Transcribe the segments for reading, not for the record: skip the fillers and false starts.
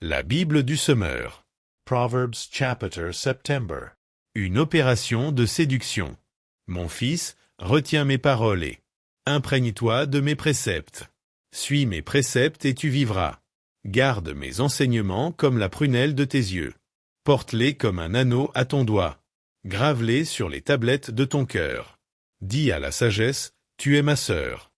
La Bible du semeur. Proverbs chapter September. Une opération de séduction. Mon fils, retiens mes paroles et imprègne-toi de mes préceptes. Suis mes préceptes et tu vivras. Garde mes enseignements comme la prunelle de tes yeux. Porte-les comme un anneau à ton doigt. Grave-les sur les tablettes de ton cœur. Dis à la sagesse, tu es ma sœur.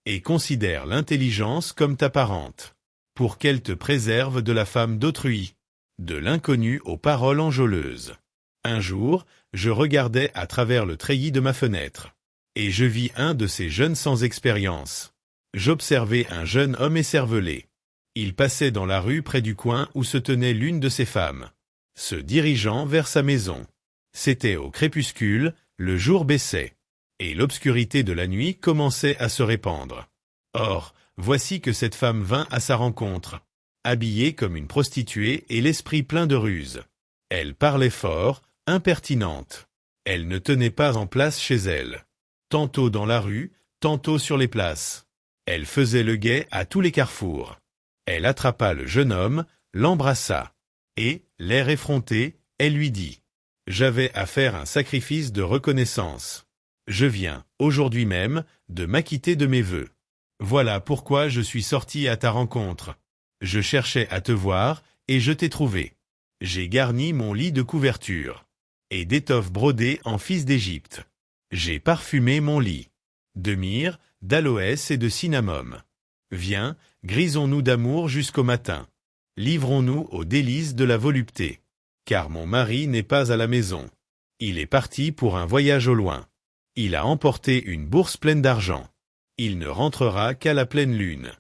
Et considère l'intelligence comme ta parente, pour qu'elle te préserve de la femme d'autrui, de l'inconnu aux paroles enjôleuses. Un jour, je regardais à travers le treillis de ma fenêtre, et je vis un de ces jeunes sans expérience. J'observais un jeune homme écervelé. Il passait dans la rue près du coin où se tenait l'une de ses femmes, se dirigeant vers sa maison. C'était au crépuscule, le jour baissait, et l'obscurité de la nuit commençait à se répandre. Or, voici que cette femme vint à sa rencontre, habillée comme une prostituée et l'esprit plein de ruse. Elle parlait fort, impertinente. Elle ne tenait pas en place chez elle. Tantôt dans la rue, tantôt sur les places. Elle faisait le guet à tous les carrefours. Elle attrapa le jeune homme, l'embrassa, et, l'air effronté, elle lui dit « J'avais à faire un sacrifice de reconnaissance. Je viens, aujourd'hui même, de m'acquitter de mes vœux. Voilà pourquoi je suis sorti à ta rencontre. Je cherchais à te voir, et je t'ai trouvé. J'ai garni mon lit de couverture, et d'étoffes brodées en fils d'Égypte. J'ai parfumé mon lit, de myrrhe, d'aloès et de cinnamome. Viens, grisons-nous d'amour jusqu'au matin. Livrons-nous aux délices de la volupté. Car mon mari n'est pas à la maison. Il est parti pour un voyage au loin. Il a emporté une bourse pleine d'argent. Il ne rentrera qu'à la pleine lune. »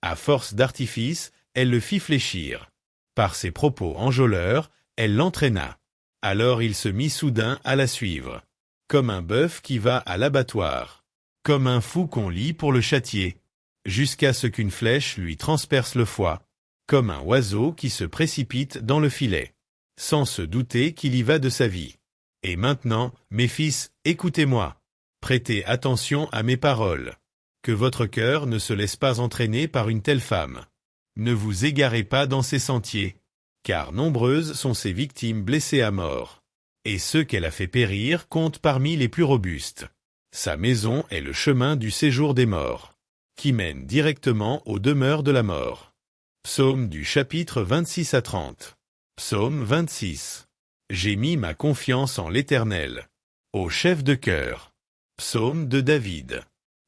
À force d'artifice, elle le fit fléchir. Par ses propos enjôleurs, elle l'entraîna. Alors il se mit soudain à la suivre. Comme un bœuf qui va à l'abattoir. Comme un fou qu'on lie pour le châtier. Jusqu'à ce qu'une flèche lui transperce le foie. Comme un oiseau qui se précipite dans le filet. Sans se douter qu'il y va de sa vie. Et maintenant, mes fils, écoutez-moi. Prêtez attention à mes paroles. Que votre cœur ne se laisse pas entraîner par une telle femme. Ne vous égarez pas dans ses sentiers, car nombreuses sont ses victimes blessées à mort. Et ceux qu'elle a fait périr comptent parmi les plus robustes. Sa maison est le chemin du séjour des morts, qui mène directement aux demeures de la mort. Psaume du chapitre 26 à 30. Psaume 26. J'ai mis ma confiance en l'Éternel. Au chef de chœur. Psaume de David.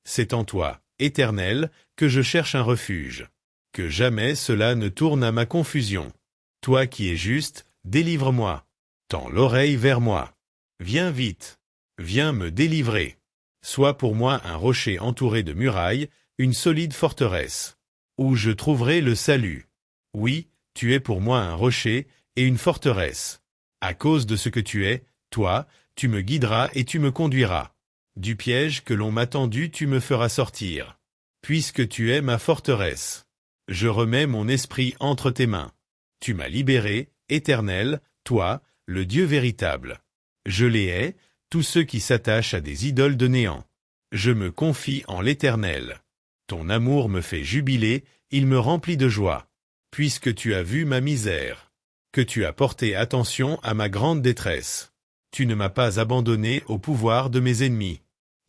C'est en toi, Éternel, que je cherche un refuge. Que jamais cela ne tourne à ma confusion. Toi qui es juste, délivre-moi. Tends l'oreille vers moi. Viens vite. Viens me délivrer. Sois pour moi un rocher entouré de murailles, une solide forteresse, où je trouverai le salut. Oui, tu es pour moi un rocher et une forteresse. À cause de ce que tu es, toi, tu me guideras et tu me conduiras. Du piège que l'on m'a tendu, tu me feras sortir. Puisque tu es ma forteresse. Je remets mon esprit entre tes mains. Tu m'as libéré, Éternel, toi, le Dieu véritable. Je les hais, tous ceux qui s'attachent à des idoles de néant. Je me confie en l'Éternel. Ton amour me fait jubiler, il me remplit de joie. Puisque tu as vu ma misère. Que tu as porté attention à ma grande détresse. Tu ne m'as pas abandonné au pouvoir de mes ennemis.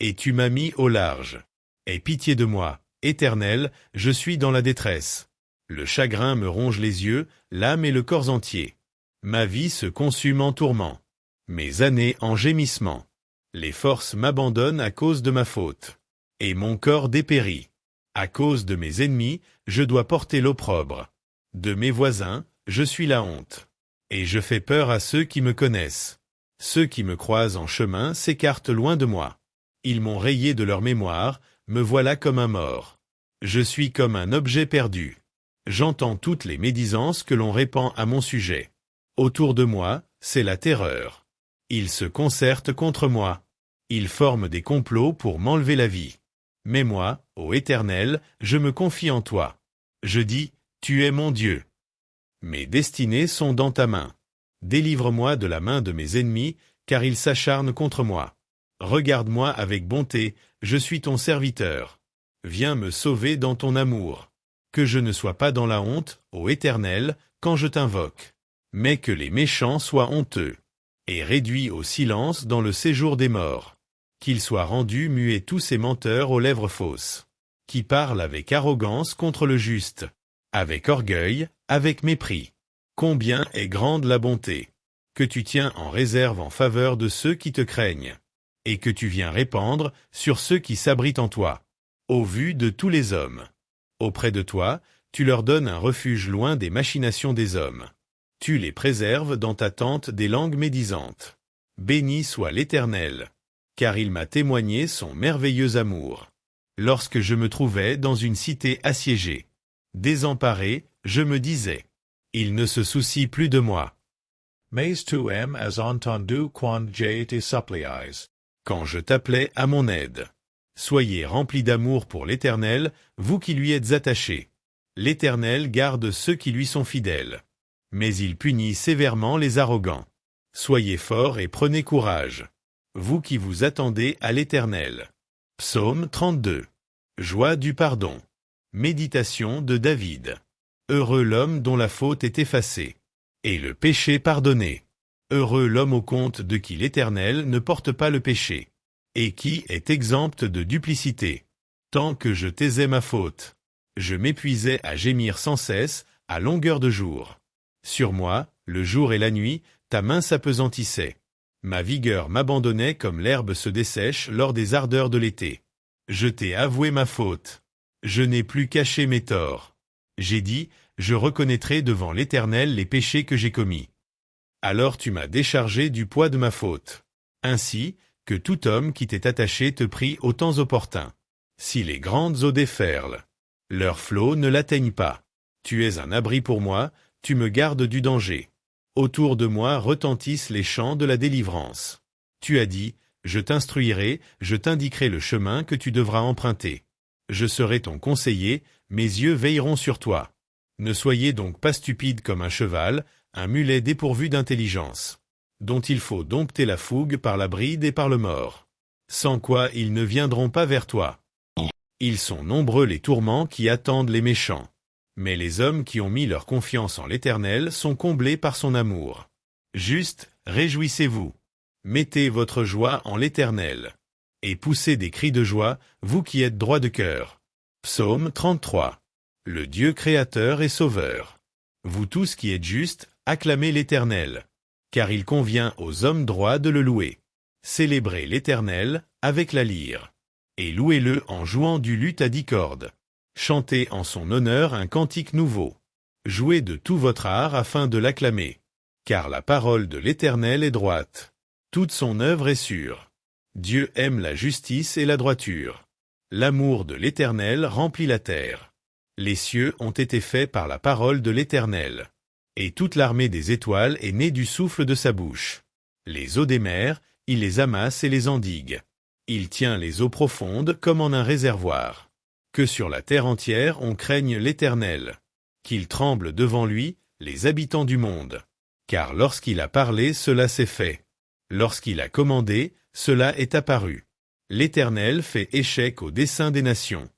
Et tu m'as mis au large. Aie pitié de moi, Éternel, je suis dans la détresse. Le chagrin me ronge les yeux, l'âme et le corps entier. Ma vie se consume en tourments. Mes années en gémissements. Les forces m'abandonnent à cause de ma faute. Et mon corps dépérit. À cause de mes ennemis, je dois porter l'opprobre. De mes voisins, je suis la honte. Et je fais peur à ceux qui me connaissent. Ceux qui me croisent en chemin s'écartent loin de moi. Ils m'ont rayé de leur mémoire, me voilà comme un mort. Je suis comme un objet perdu. J'entends toutes les médisances que l'on répand à mon sujet. Autour de moi, c'est la terreur. Ils se concertent contre moi. Ils forment des complots pour m'enlever la vie. Mais moi, ô Éternel, je me confie en toi. Je dis, tu es mon Dieu. Mes destinées sont dans ta main. Délivre-moi de la main de mes ennemis, car ils s'acharnent contre moi. Regarde-moi avec bonté, je suis ton serviteur. Viens me sauver dans ton amour. Que je ne sois pas dans la honte, ô Éternel, quand je t'invoque. Mais que les méchants soient honteux, et réduits au silence dans le séjour des morts. Qu'ils soient rendus muets tous ces menteurs aux lèvres fausses, qui parlent avec arrogance contre le juste, avec orgueil, avec mépris. Combien est grande la bonté, que tu tiens en réserve en faveur de ceux qui te craignent, et que tu viens répandre sur ceux qui s'abritent en toi, au vu de tous les hommes. Auprès de toi, tu leur donnes un refuge loin des machinations des hommes. Tu les préserves dans ta tente des langues médisantes. Béni soit l'Éternel, car il m'a témoigné son merveilleux amour. Lorsque je me trouvais dans une cité assiégée, désemparé, je me disais, il ne se soucie plus de moi. Mais tu m as entendu quand je te suppliais. Quand je t'appelais à mon aide. Soyez remplis d'amour pour l'Éternel, vous qui lui êtes attachés. L'Éternel garde ceux qui lui sont fidèles. Mais il punit sévèrement les arrogants. Soyez forts et prenez courage, vous qui vous attendez à l'Éternel. Psaume 32. Joie du pardon. Méditation de David. Heureux l'homme dont la faute est effacée, et le péché pardonné. Heureux l'homme au compte de qui l'Éternel ne porte pas le péché, et qui est exempt de duplicité. Tant que je taisais ma faute, je m'épuisais à gémir sans cesse, à longueur de jour. Sur moi, le jour et la nuit, ta main s'apesantissait. Ma vigueur m'abandonnait comme l'herbe se dessèche lors des ardeurs de l'été. Je t'ai avoué ma faute. Je n'ai plus caché mes torts. J'ai dit, je reconnaîtrai devant l'Éternel les péchés que j'ai commis. Alors tu m'as déchargé du poids de ma faute. Ainsi, que tout homme qui t'est attaché te prie au temps opportun. Si les grandes eaux déferlent, leurs flots ne l'atteignent pas. Tu es un abri pour moi, tu me gardes du danger. Autour de moi retentissent les chants de la délivrance. Tu as dit, je t'instruirai, je t'indiquerai le chemin que tu devras emprunter. Je serai ton conseiller, mes yeux veilleront sur toi. Ne soyez donc pas stupide comme un cheval, un mulet dépourvu d'intelligence, dont il faut dompter la fougue par la bride et par le mors. Sans quoi ils ne viendront pas vers toi. Ils sont nombreux les tourments qui attendent les méchants. Mais les hommes qui ont mis leur confiance en l'Éternel sont comblés par son amour. Juste, réjouissez-vous. Mettez votre joie en l'Éternel. Et poussez des cris de joie, vous qui êtes droits de cœur. Psaume 33. Le Dieu créateur et sauveur. Vous tous qui êtes justes, acclamez l'Éternel. Car il convient aux hommes droits de le louer. Célébrez l'Éternel avec la lyre. Et louez-le en jouant du luth à 10 cordes. Chantez en son honneur un cantique nouveau. Jouez de tout votre art afin de l'acclamer. Car la parole de l'Éternel est droite. Toute son œuvre est sûre. Dieu aime la justice et la droiture. L'amour de l'Éternel remplit la terre. Les cieux ont été faits par la parole de l'Éternel. Et toute l'armée des étoiles est née du souffle de sa bouche. Les eaux des mers, il les amasse et les endigue. Il tient les eaux profondes comme en un réservoir. Que sur la terre entière on craigne l'Éternel. Qu'il tremble devant lui, les habitants du monde. Car lorsqu'il a parlé, cela s'est fait. Lorsqu'il a commandé, cela est apparu. L'Éternel fait échec au dessein des nations.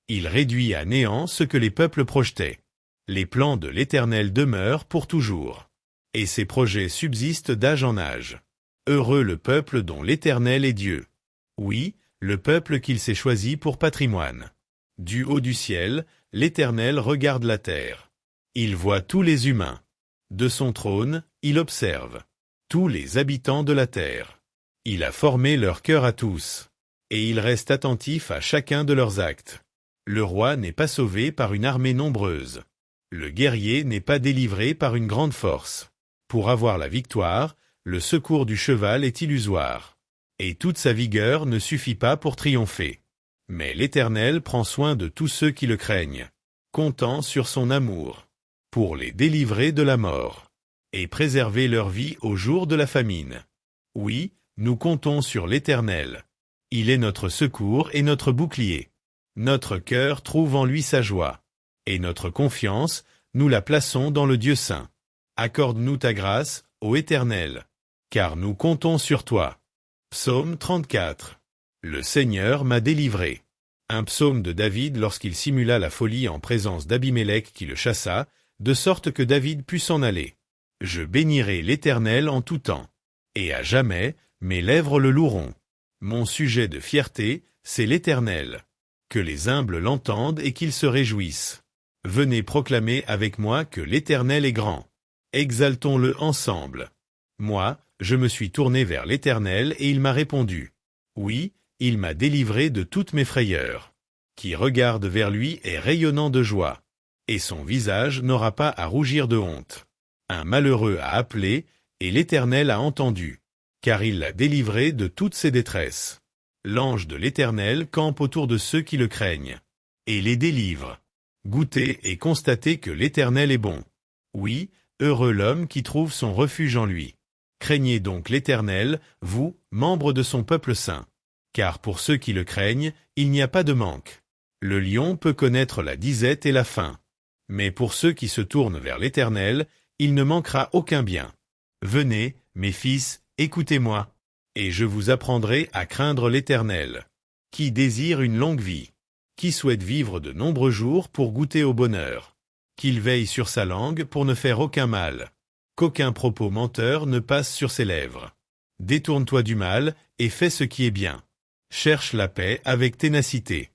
Il réduit à néant ce que les peuples projetaient. Les plans de l'Éternel demeurent pour toujours. Et ses projets subsistent d'âge en âge. Heureux le peuple dont l'Éternel est Dieu. Oui, le peuple qu'il s'est choisi pour patrimoine. Du haut du ciel, l'Éternel regarde la terre. Il voit tous les humains. De son trône, il observe tous les habitants de la terre. Il a formé leur cœur à tous, et il reste attentif à chacun de leurs actes. Le roi n'est pas sauvé par une armée nombreuse. Le guerrier n'est pas délivré par une grande force. Pour avoir la victoire, le secours du cheval est illusoire. Et toute sa vigueur ne suffit pas pour triompher. Mais l'Éternel prend soin de tous ceux qui le craignent, comptant sur son amour, pour les délivrer de la mort, et préserver leur vie au jour de la famine. Oui, nous comptons sur l'Éternel. Il est notre secours et notre bouclier. Notre cœur trouve en lui sa joie. Et notre confiance, nous la plaçons dans le Dieu saint. Accorde-nous ta grâce, ô Éternel, car nous comptons sur toi. Psaume 34. Le Seigneur m'a délivré. Un psaume de David lorsqu'il simula la folie en présence d'Abimélec qui le chassa, de sorte que David put s'en aller. Je bénirai l'Éternel en tout temps. Et à jamais, mes lèvres le loueront. Mon sujet de fierté, c'est l'Éternel. Que les humbles l'entendent et qu'ils se réjouissent. Venez proclamer avec moi que l'Éternel est grand. Exaltons-le ensemble. Moi, je me suis tourné vers l'Éternel et il m'a répondu. Oui, il m'a délivré de toutes mes frayeurs. Qui regarde vers lui est rayonnant de joie. Et son visage n'aura pas à rougir de honte. Un malheureux a appelé, et l'Éternel a entendu, car il l'a délivré de toutes ses détresses. L'ange de l'Éternel campe autour de ceux qui le craignent, et les délivre. Goûtez et constatez que l'Éternel est bon. Oui, heureux l'homme qui trouve son refuge en lui. Craignez donc l'Éternel, vous, membres de son peuple saint. Car pour ceux qui le craignent, il n'y a pas de manque. Le lion peut connaître la disette et la faim. Mais pour ceux qui se tournent vers l'Éternel, il ne manquera aucun bien. Venez, mes fils, écoutez-moi, et je vous apprendrai à craindre l'Éternel. Qui désire une longue vie, qui souhaite vivre de nombreux jours pour goûter au bonheur, qu'il veille sur sa langue pour ne faire aucun mal, qu'aucun propos menteur ne passe sur ses lèvres. Détourne-toi du mal et fais ce qui est bien. Cherche la paix avec ténacité.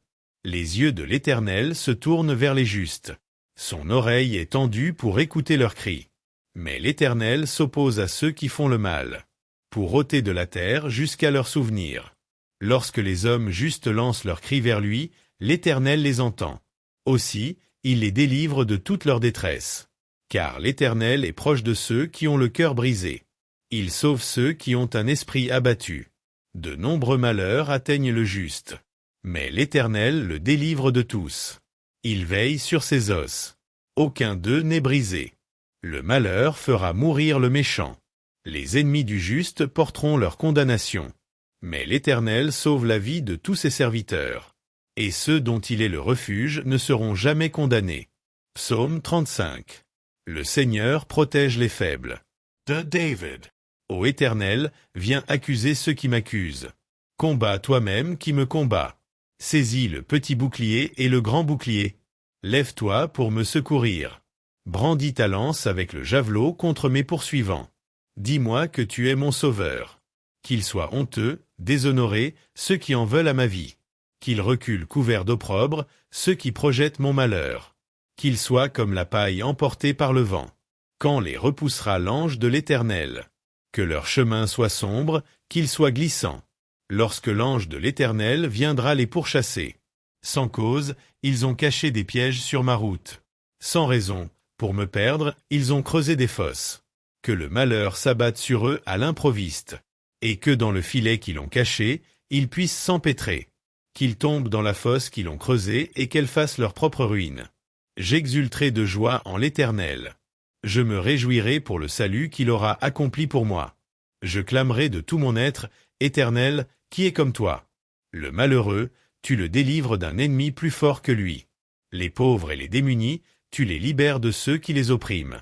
Les yeux de l'Éternel se tournent vers les justes. Son oreille est tendue pour écouter leurs cris. Mais l'Éternel s'oppose à ceux qui font le mal, pour ôter de la terre jusqu'à leur souvenir. Lorsque les hommes justes lancent leurs cris vers lui, l'Éternel les entend. Aussi, il les délivre de toute leur détresse. Car l'Éternel est proche de ceux qui ont le cœur brisé. Il sauve ceux qui ont un esprit abattu. De nombreux malheurs atteignent le juste. Mais l'Éternel le délivre de tous. Il veille sur ses os. Aucun d'eux n'est brisé. Le malheur fera mourir le méchant. Les ennemis du juste porteront leur condamnation. Mais l'Éternel sauve la vie de tous ses serviteurs. Et ceux dont il est le refuge ne seront jamais condamnés. Psaume 35. Le Seigneur protège les faibles. De David. Ô Éternel, viens accuser ceux qui m'accusent. Combat toi-même qui me combat. Saisis le petit bouclier et le grand bouclier. Lève-toi pour me secourir. Brandis ta lance avec le javelot contre mes poursuivants. Dis-moi que tu es mon sauveur. Qu'ils soient honteux, déshonorés, ceux qui en veulent à ma vie. Qu'ils reculent couverts d'opprobre, ceux qui projettent mon malheur. Qu'ils soient comme la paille emportée par le vent. Quand les repoussera l'ange de l'Éternel. Que leur chemin soit sombre, qu'il soit glissant. Lorsque l'ange de l'Éternel viendra les pourchasser. Sans cause, ils ont caché des pièges sur ma route. Sans raison, pour me perdre, ils ont creusé des fosses. Que le malheur s'abatte sur eux à l'improviste. Et que dans le filet qu'ils ont caché, ils puissent s'empêtrer. Qu'ils tombent dans la fosse qu'ils ont creusée et qu'elle fasse leur propre ruine. J'exulterai de joie en l'Éternel. Je me réjouirai pour le salut qu'il aura accompli pour moi. Je clamerai de tout mon être, Éternel, qui est comme toi. Le malheureux, tu le délivres d'un ennemi plus fort que lui. Les pauvres et les démunis, tu les libères de ceux qui les oppriment.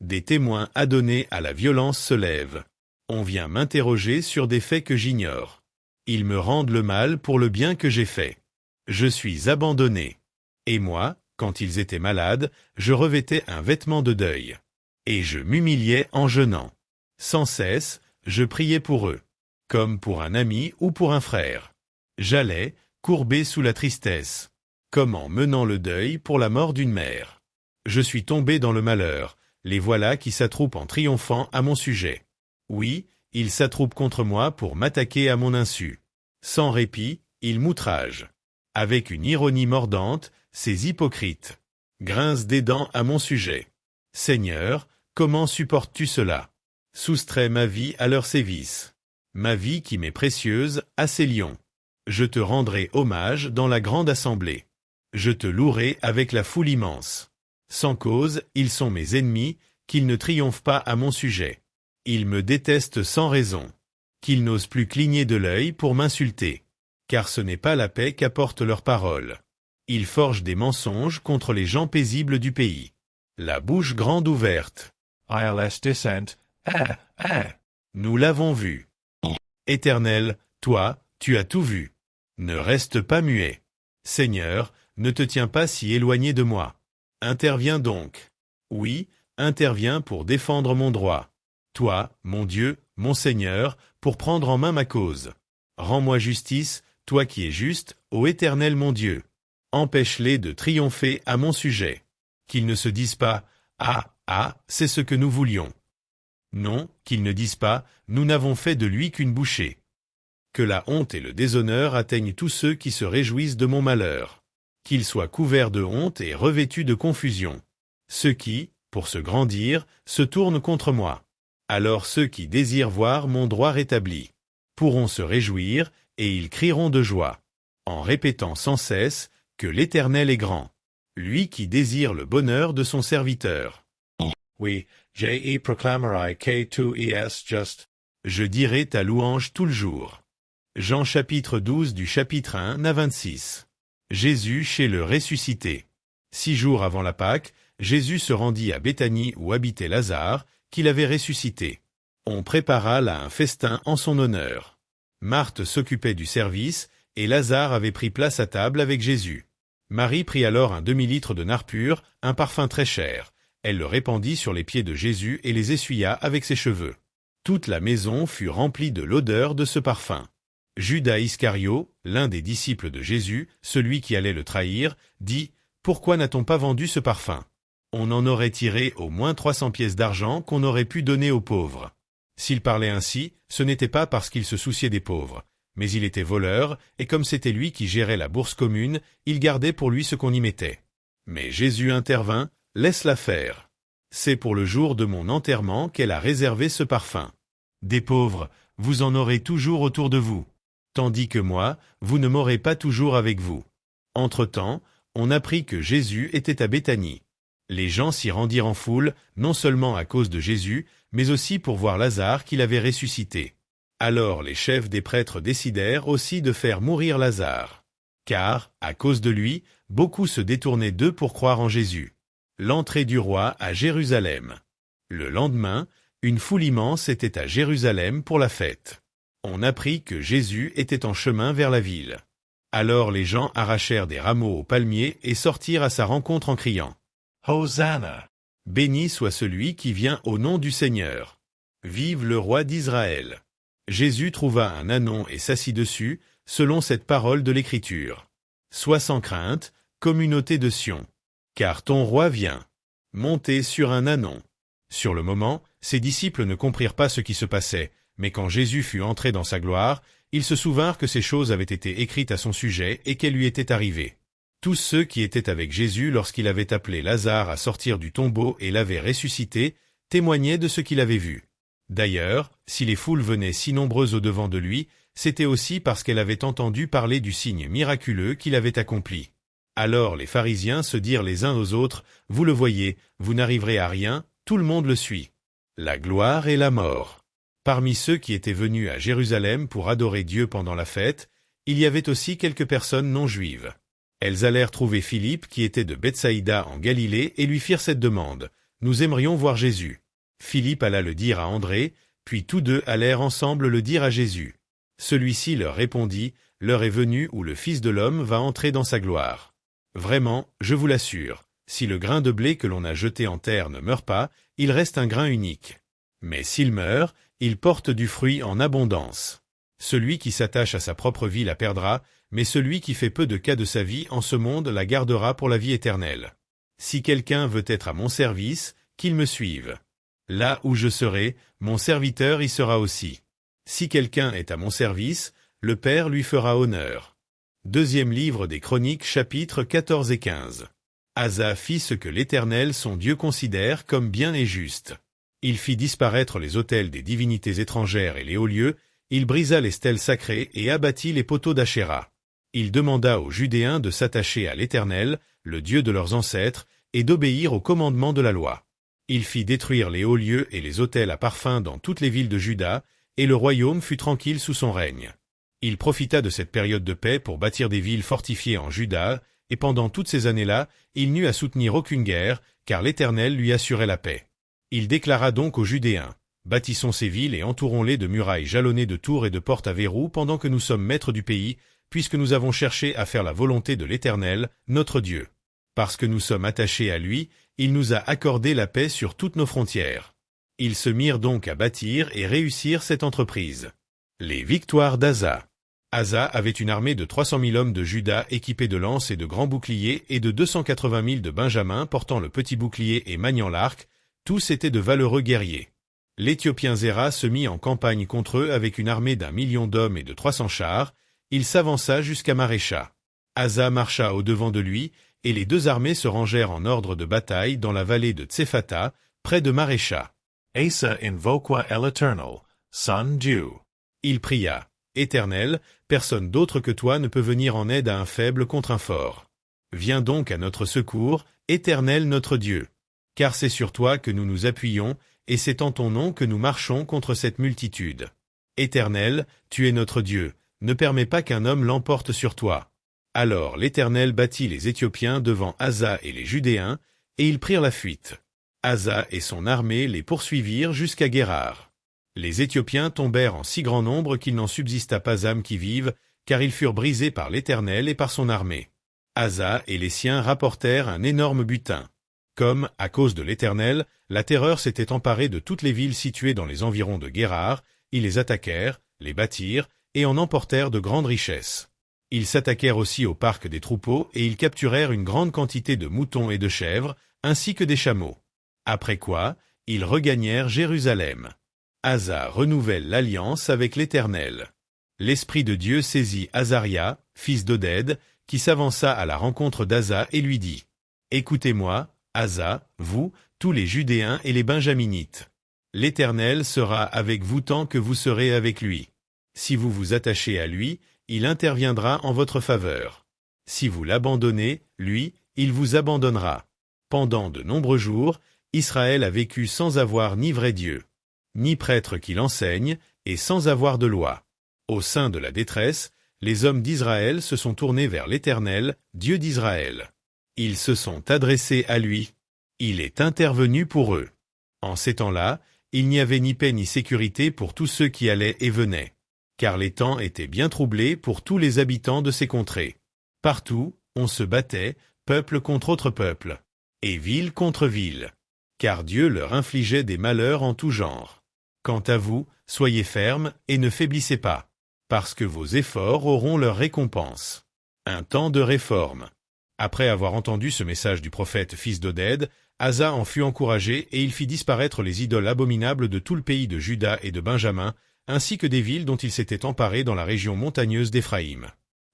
Des témoins adonnés à la violence se lèvent. On vient m'interroger sur des faits que j'ignore. Ils me rendent le mal pour le bien que j'ai fait. Je suis abandonné. Et moi, quand ils étaient malades, je revêtais un vêtement de deuil. Et je m'humiliais en jeûnant. Sans cesse, je priais pour eux, comme pour un ami ou pour un frère. J'allais, courbé sous la tristesse, comme en menant le deuil pour la mort d'une mère. Je suis tombé dans le malheur, les voilà qui s'attroupent en triomphant à mon sujet. Oui, ils s'attroupent contre moi pour m'attaquer à mon insu. Sans répit, ils m'outragent. Avec une ironie mordante, ces hypocrites grincent des dents à mon sujet. Seigneur, comment supportes-tu cela? Soustrais ma vie à leurs sévices. Ma vie qui m'est précieuse à ces lions. Je te rendrai hommage dans la grande assemblée. Je te louerai avec la foule immense. Sans cause, ils sont mes ennemis, qu'ils ne triomphent pas à mon sujet. Ils me détestent sans raison. Qu'ils n'osent plus cligner de l'œil pour m'insulter. Car ce n'est pas la paix qu'apportent leurs paroles. Ils forgent des mensonges contre les gens paisibles du pays. La bouche grande ouverte. ILS Descent. Nous l'avons vu. Éternel, toi, tu as tout vu. Ne reste pas muet. Seigneur, ne te tiens pas si éloigné de moi. Interviens donc. Oui, interviens pour défendre mon droit. Toi, mon Dieu, mon Seigneur, pour prendre en main ma cause. Rends-moi justice, toi qui es juste, ô Éternel mon Dieu. Empêche-les de triompher à mon sujet. Qu'ils ne se disent pas « Ah, c'est ce que nous voulions ». Non, qu'ils ne disent pas « Nous n'avons fait de lui qu'une bouchée ». Que la honte et le déshonneur atteignent tous ceux qui se réjouissent de mon malheur. Qu'ils soient couverts de honte et revêtus de confusion. Ceux qui, pour se grandir, se tournent contre moi. Alors ceux qui désirent voir mon droit rétabli pourront se réjouir, et ils crieront de joie, en répétant sans cesse que l'Éternel est grand, lui qui désire le bonheur de son serviteur. Oui, je proclamerai que tu es juste. Je dirai ta louange tout le jour. Jean chapitre 12 du chapitre 1 à 26. Jésus chez le ressuscité. 6 jours avant la Pâque, Jésus se rendit à Béthanie où habitait Lazare, qu'il avait ressuscité. On prépara là un festin en son honneur. Marthe s'occupait du service, et Lazare avait pris place à table avec Jésus. Marie prit alors un demi-litre de nard pur, un parfum très cher. Elle le répandit sur les pieds de Jésus et les essuya avec ses cheveux. Toute la maison fut remplie de l'odeur de ce parfum. Judas Iscario, l'un des disciples de Jésus, celui qui allait le trahir, dit « Pourquoi n'a-t-on pas vendu ce parfum? On en aurait tiré au moins 300 pièces d'argent qu'on aurait pu donner aux pauvres. » S'il parlait ainsi, ce n'était pas parce qu'il se souciait des pauvres, mais il était voleur, et comme c'était lui qui gérait la bourse commune, il gardait pour lui ce qu'on y mettait. Mais Jésus intervint, « Laisse-la faire. C'est pour le jour de mon enterrement qu'elle a réservé ce parfum. Des pauvres, vous en aurez toujours autour de vous, tandis que moi, vous ne m'aurez pas toujours avec vous. » Entre-temps, on apprit que Jésus était à Béthanie. Les gens s'y rendirent en foule, non seulement à cause de Jésus, mais aussi pour voir Lazare qu'il avait ressuscité. Alors les chefs des prêtres décidèrent aussi de faire mourir Lazare. Car, à cause de lui, beaucoup se détournaient d'eux pour croire en Jésus. L'entrée du roi à Jérusalem. Le lendemain, une foule immense était à Jérusalem pour la fête. On apprit que Jésus était en chemin vers la ville. Alors les gens arrachèrent des rameaux aux palmiers et sortirent à sa rencontre en criant « Hosanna! Béni soit celui qui vient au nom du Seigneur. Vive le roi d'Israël. » Jésus trouva un ânon et s'assit dessus, selon cette parole de l'Écriture. « Sois sans crainte, communauté de Sion, car ton roi vient, monté sur un ânon. » Sur le moment, ses disciples ne comprirent pas ce qui se passait, mais quand Jésus fut entré dans sa gloire, ils se souvinrent que ces choses avaient été écrites à son sujet et qu'elles lui étaient arrivées. Tous ceux qui étaient avec Jésus lorsqu'il avait appelé Lazare à sortir du tombeau et l'avait ressuscité, témoignaient de ce qu'il avait vu. D'ailleurs, si les foules venaient si nombreuses au-devant de lui, c'était aussi parce qu'elles avaient entendu parler du signe miraculeux qu'il avait accompli. Alors les pharisiens se dirent les uns aux autres, « Vous le voyez, vous n'arriverez à rien, tout le monde le suit. » La gloire et la mort. Parmi ceux qui étaient venus à Jérusalem pour adorer Dieu pendant la fête, il y avait aussi quelques personnes non juives. Elles allèrent trouver Philippe qui était de Bethsaïda en Galilée et lui firent cette demande, « Nous aimerions voir Jésus. » Philippe alla le dire à André, puis tous deux allèrent ensemble le dire à Jésus. Celui-ci leur répondit, « L'heure est venue où le Fils de l'homme va entrer dans sa gloire. Vraiment, je vous l'assure, si le grain de blé que l'on a jeté en terre ne meurt pas, il reste un grain unique. Mais s'il meurt, il porte du fruit en abondance. Celui qui s'attache à sa propre vie la perdra, mais celui qui fait peu de cas de sa vie en ce monde la gardera pour la vie éternelle. Si quelqu'un veut être à mon service, qu'il me suive. Là où je serai, mon serviteur y sera aussi. Si quelqu'un est à mon service, le Père lui fera honneur. » Deuxième livre des Chroniques, chapitres 14 et 15. Asa fit ce que l'Éternel son Dieu considère comme bien et juste. Il fit disparaître les autels des divinités étrangères et les hauts lieux, il brisa les stèles sacrées et abattit les poteaux d'Achéra. Il demanda aux Judéens de s'attacher à l'Éternel, le Dieu de leurs ancêtres, et d'obéir aux commandements de la loi. Il fit détruire les hauts lieux et les autels à parfum dans toutes les villes de Juda, et le royaume fut tranquille sous son règne. Il profita de cette période de paix pour bâtir des villes fortifiées en Juda, et pendant toutes ces années-là, il n'eut à soutenir aucune guerre, car l'Éternel lui assurait la paix. Il déclara donc aux Judéens, « Bâtissons ces villes et entourons-les de murailles jalonnées de tours et de portes à verrous pendant que nous sommes maîtres du pays, puisque nous avons cherché à faire la volonté de l'Éternel, notre Dieu. Parce que nous sommes attachés à lui, il nous a accordé la paix sur toutes nos frontières. Ils se mirent donc à bâtir et réussir cette entreprise. Les victoires d'Asa. Asa avait une armée de 300 000 hommes de Juda équipés de lances et de grands boucliers et de 280 000 de Benjamin portant le petit bouclier et maniant l'arc, tous étaient de valeureux guerriers. L'Éthiopien Zéra se mit en campagne contre eux avec une armée d'1 million d'hommes et de 300 chars, il s'avança jusqu'à Marécha. Asa marcha au-devant de lui, et les deux armées se rangèrent en ordre de bataille dans la vallée de Tsephata, près de Marécha. Asa invoqua el Eternal, son Dieu. Il pria, « Éternel, personne d'autre que toi ne peut venir en aide à un faible contre un fort. Viens donc à notre secours, Éternel notre Dieu. Car c'est sur toi que nous nous appuyons, et c'est en ton nom que nous marchons contre cette multitude. Éternel, tu es notre Dieu, ne permets pas qu'un homme l'emporte sur toi. » Alors l'Éternel battit les Éthiopiens devant Asa et les Judéens, et ils prirent la fuite. Asa et son armée les poursuivirent jusqu'à Guérar. Les Éthiopiens tombèrent en si grand nombre qu'il n'en subsista pas âme qui vive, car ils furent brisés par l'Éternel et par son armée. Asa et les siens rapportèrent un énorme butin. Comme, à cause de l'Éternel, la terreur s'était emparée de toutes les villes situées dans les environs de Guérar, ils les attaquèrent, les battirent, et en emportèrent de grandes richesses. Ils s'attaquèrent aussi au parc des troupeaux et ils capturèrent une grande quantité de moutons et de chèvres, ainsi que des chameaux. Après quoi, ils regagnèrent Jérusalem. Asa renouvelle l'alliance avec l'Éternel. L'Esprit de Dieu saisit Azaria, fils d'Oded, qui s'avança à la rencontre d'Asa et lui dit, « Écoutez-moi, Asa, vous, tous les Judéens et les Benjaminites. L'Éternel sera avec vous tant que vous serez avec lui. Si vous vous attachez à lui, il interviendra en votre faveur. Si vous l'abandonnez, lui, il vous abandonnera. » Pendant de nombreux jours, Israël a vécu sans avoir ni vrai Dieu, ni prêtre qui l'enseigne, et sans avoir de loi. Au sein de la détresse, les hommes d'Israël se sont tournés vers l'Éternel, Dieu d'Israël. Ils se sont adressés à lui. Il est intervenu pour eux. En ces temps-là, il n'y avait ni paix ni sécurité pour tous ceux qui allaient et venaient, car les temps étaient bien troublés pour tous les habitants de ces contrées. Partout, on se battait, peuple contre autre peuple, et ville contre ville, car Dieu leur infligeait des malheurs en tout genre. Quant à vous, soyez fermes et ne faiblissez pas, parce que vos efforts auront leur récompense. Un temps de réforme. Après avoir entendu ce message du prophète fils d'Oded, Asa en fut encouragé et il fit disparaître les idoles abominables de tout le pays de Juda et de Benjamin, ainsi que des villes dont il s'était emparé dans la région montagneuse d'Éphraïm.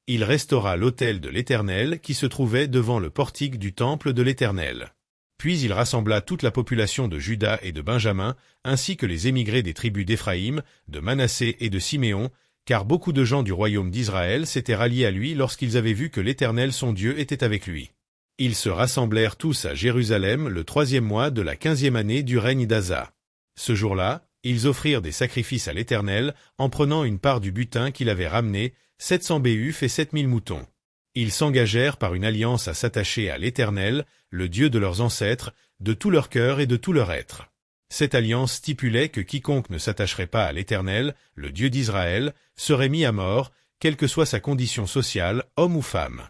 Il restaura l'autel de l'Éternel qui se trouvait devant le portique du temple de l'Éternel. Puis il rassembla toute la population de Juda et de Benjamin, ainsi que les émigrés des tribus d'Éphraïm, de Manassé et de Siméon, car beaucoup de gens du royaume d'Israël s'étaient ralliés à lui lorsqu'ils avaient vu que l'Éternel son Dieu était avec lui. Ils se rassemblèrent tous à Jérusalem le 3e mois de la 15e année du règne d'Asa. Ce jour-là, ils offrirent des sacrifices à l'Éternel en prenant une part du butin qu'il avait ramené, 700 béhufs et 7000 moutons. Ils s'engagèrent par une alliance à s'attacher à l'Éternel, le Dieu de leurs ancêtres, de tout leur cœur et de tout leur être. Cette alliance stipulait que quiconque ne s'attacherait pas à l'Éternel, le Dieu d'Israël, serait mis à mort, quelle que soit sa condition sociale, homme ou femme.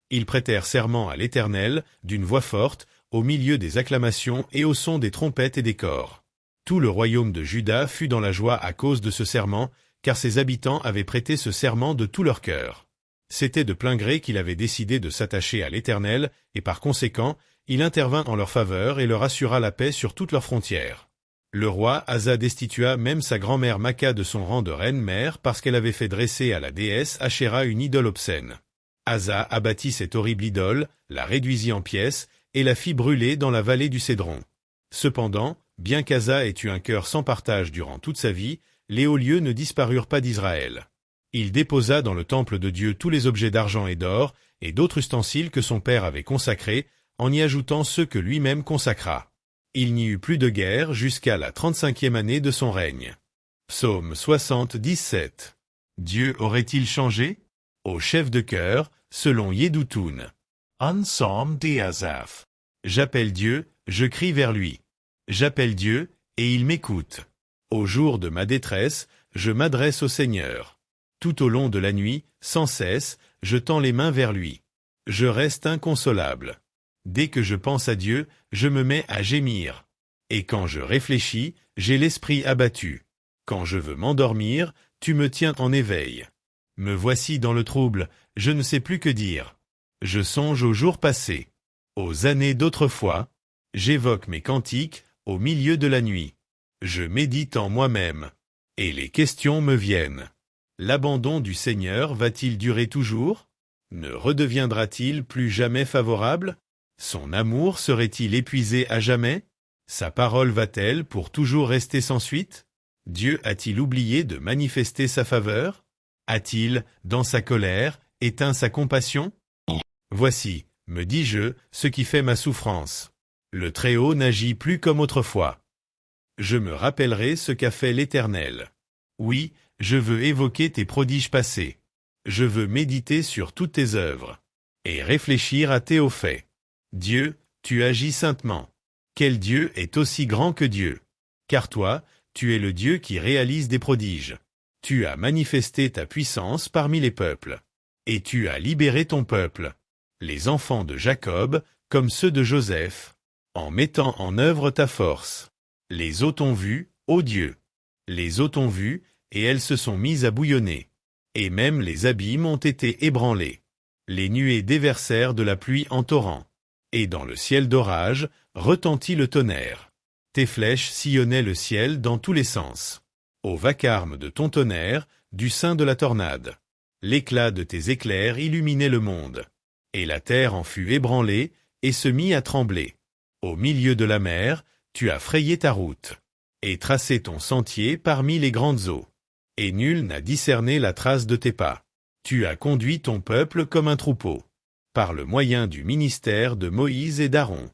Ils prêtèrent serment à l'Éternel, d'une voix forte, au milieu des acclamations et au son des trompettes et des cors. Tout le royaume de Juda fut dans la joie à cause de ce serment, car ses habitants avaient prêté ce serment de tout leur cœur. C'était de plein gré qu'il avait décidé de s'attacher à l'Éternel, et par conséquent, il intervint en leur faveur et leur assura la paix sur toutes leurs frontières. Le roi Asa destitua même sa grand-mère Maca de son rang de reine-mère parce qu'elle avait fait dresser à la déesse Ashéra une idole obscène. Asa abattit cette horrible idole, la réduisit en pièces, et la fit brûler dans la vallée du Cédron. Cependant, bien qu'Asa ait eu un cœur sans partage durant toute sa vie, les hauts lieux ne disparurent pas d'Israël. Il déposa dans le temple de Dieu tous les objets d'argent et d'or, et d'autres ustensiles que son père avait consacrés, en y ajoutant ceux que lui-même consacra. Il n'y eut plus de guerre jusqu'à la 35e année de son règne. Psaume 77. Dieu aurait-il changé? Au chef de chœur, selon Yédoutoun. Un psaume d'Asaph. J'appelle Dieu, je crie vers lui. J'appelle Dieu, et il m'écoute. Au jour de ma détresse, je m'adresse au Seigneur. Tout au long de la nuit, sans cesse, je tends les mains vers lui. Je reste inconsolable. Dès que je pense à Dieu, je me mets à gémir. Et quand je réfléchis, j'ai l'esprit abattu. Quand je veux m'endormir, tu me tiens en éveil. Me voici dans le trouble, je ne sais plus que dire. Je songe aux jours passés, aux années d'autrefois. J'évoque mes cantiques au milieu de la nuit. Je médite en moi-même. Et les questions me viennent. L'abandon du Seigneur va-t-il durer toujours? Ne redeviendra-t-il plus jamais favorable? Son amour serait-il épuisé à jamais? Sa parole va-t-elle pour toujours rester sans suite? Dieu a-t-il oublié de manifester sa faveur? A-t-il, dans sa colère, éteint sa compassion? Voici, me dis-je, ce qui fait ma souffrance. Le Très-Haut n'agit plus comme autrefois. Je me rappellerai ce qu'a fait l'Éternel. Oui, je veux évoquer tes prodiges passés. Je veux méditer sur toutes tes œuvres. Et réfléchir à tes hauts faits. Dieu, tu agis saintement. Quel Dieu est aussi grand que Dieu? Car toi, tu es le Dieu qui réalise des prodiges. Tu as manifesté ta puissance parmi les peuples. Et tu as libéré ton peuple, les enfants de Jacob, comme ceux de Joseph, en mettant en œuvre ta force. Les eaux t'ont vu, ô Dieu. Les eaux t'ont vu, et elles se sont mises à bouillonner. Et même les abîmes ont été ébranlés. Les nuées déversèrent de la pluie en torrent. Et dans le ciel d'orage, retentit le tonnerre. Tes flèches sillonnaient le ciel dans tous les sens. Au vacarme de ton tonnerre, du sein de la tornade. L'éclat de tes éclairs illuminait le monde. Et la terre en fut ébranlée, et se mit à trembler. Au milieu de la mer, tu as frayé ta route, et tracé ton sentier parmi les grandes eaux. Et nul n'a discerné la trace de tes pas. Tu as conduit ton peuple comme un troupeau, par le moyen du ministère de Moïse et d'Aaron.